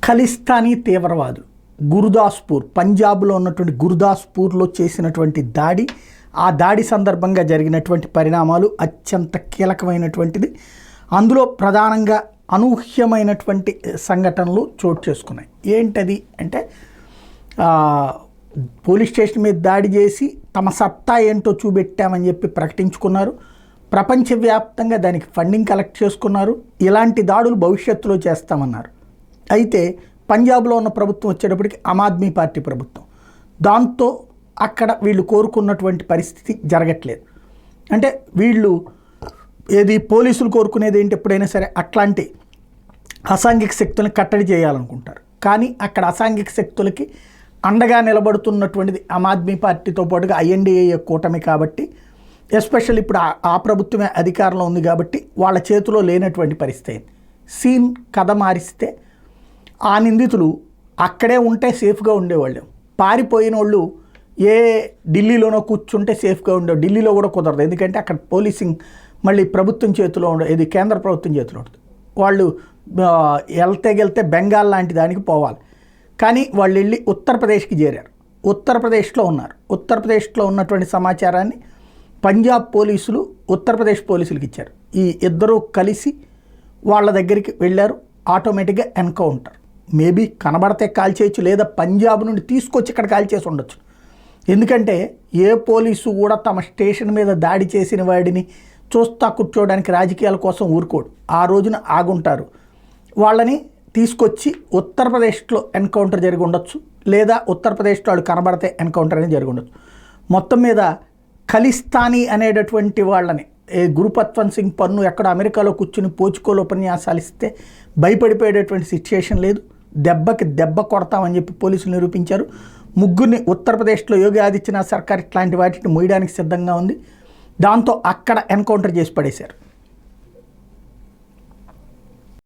ఖలిస్తానీ తీవ్రవాదులు గురుదాస్పూర్, పంజాబ్లో ఉన్నటువంటి గురుదాస్పూర్లో చేసినటువంటి దాడి, ఆ దాడి సందర్భంగా జరిగినటువంటి పరిణామాలు అత్యంత కీలకమైనటువంటిది. అందులో ప్రధానంగా అనూహ్యమైనటువంటి సంఘటనలు చోటు చేసుకున్నాయి. ఏంటది అంటే పోలీస్ స్టేషన్ మీద దాడి చేసి తమ సత్తా ఏంటో చూపెట్టామని చెప్పి ప్రకటించుకున్నారు. ప్రపంచవ్యాప్తంగా దానికి ఫండింగ్ కలెక్ట్ చేసుకున్నారు. ఇలాంటి దాడులు భవిష్యత్తులో చేస్తామన్నారు. అయితే పంజాబ్లో ఉన్న ప్రభుత్వం వచ్చేటప్పటికి ఆమ్ ఆద్మీ పార్టీ ప్రభుత్వం, దాంతో అక్కడ వీళ్ళు కోరుకున్నటువంటి పరిస్థితి జరగట్లేదు. అంటే వీళ్ళు పోలీసులు కోరుకునేది ఏంటి, ఎప్పుడైనా సరే అట్లాంటి అసాంఘిక శక్తులను కట్టడి చేయాలనుకుంటారు. కానీ అక్కడ అసాంఘిక శక్తులకి అండగా నిలబడుతున్నటువంటిది ఆమ్ ఆద్మీ పార్టీతో పాటుగా ఐఎన్డీఏ కూటమి కాబట్టి, ఎస్పెషల్ ఇప్పుడు ఆ ప్రభుత్వమే అధికారంలో ఉంది కాబట్టి వాళ్ళ చేతిలో లేనటువంటి పరిస్థితి. సీన్ కథ మారిస్తే ఆ నిందితులు అక్కడే ఉంటే సేఫ్గా ఉండేవాళ్ళు. పారిపోయిన వాళ్ళు ఢిల్లీలోనో కూర్చుంటే సేఫ్గా ఉండేవాళ్ళు. ఢిల్లీలో కూడా కుదరదు, ఎందుకంటే అక్కడ పోలీసింగ్ మళ్ళీ ప్రభుత్వం చేతిలో ఉండదు, కేంద్ర ప్రభుత్వం చేతిలో ఉంటుంది. వాళ్ళు వెళ్తే బెంగాల్ లాంటి దానికి పోవాలి. కానీ వాళ్ళు వెళ్ళి ఉత్తరప్రదేశ్కి చేరారు, ఉత్తరప్రదేశ్లో ఉన్నారు. ఉత్తరప్రదేశ్లో ఉన్నటువంటి సమాచారాన్ని పంజాబ్ పోలీసులు ఉత్తరప్రదేశ్ పోలీసులకి ఇచ్చారు. ఈ ఇద్దరూ కలిసి వాళ్ళ దగ్గరికి వెళ్ళారు. ఆటోమేటిక్గా ఎన్కౌంటర్, మేబీ కనబడితే కాల్ చేయొచ్చు, లేదా పంజాబ్ నుండి తీసుకొచ్చి ఇక్కడ కాల్ చేసి ఉండొచ్చు. ఎందుకంటే ఏ పోలీసు కూడా తమ స్టేషన్ మీద దాడి చేసిన వాడిని చూస్తా కూర్చోవడానికి రాజకీయాల కోసం ఊరుకోడు. ఆ రోజున ఆగుంటారు. వాళ్ళని తీసుకొచ్చి ఉత్తరప్రదేశ్లో ఎన్కౌంటర్ జరిగి ఉండొచ్చు, లేదా ఉత్తరప్రదేశ్లో వాళ్ళు కనబడితే ఎన్కౌంటర్ అనేది జరిగి ఉండొచ్చు. మొత్తం మీద ఖలిస్తానీ అనేటటువంటి వాళ్ళని గురుపత్వంత్ సింగ్ పన్ను ఎక్కడ అమెరికాలో కూర్చుని పోచుకోలు ఉపన్యాసాలు ఇస్తే భయపడిపోయేటటువంటి సిచ్యుయేషన్ లేదు. దెబ్బకి దెబ్బ కొడతామని చెప్పి పోలీసులు నిరూపించారు. ముగ్గురిని ఉత్తరప్రదేశ్లో యోగి ఆదిత్యనాథ్ సర్కార్ ఇట్లాంటి వాటిని మోయడానికి సిద్ధంగా ఉంది. దాంతో అక్కడ ఎన్కౌంటర్ చేసి పడేశారు.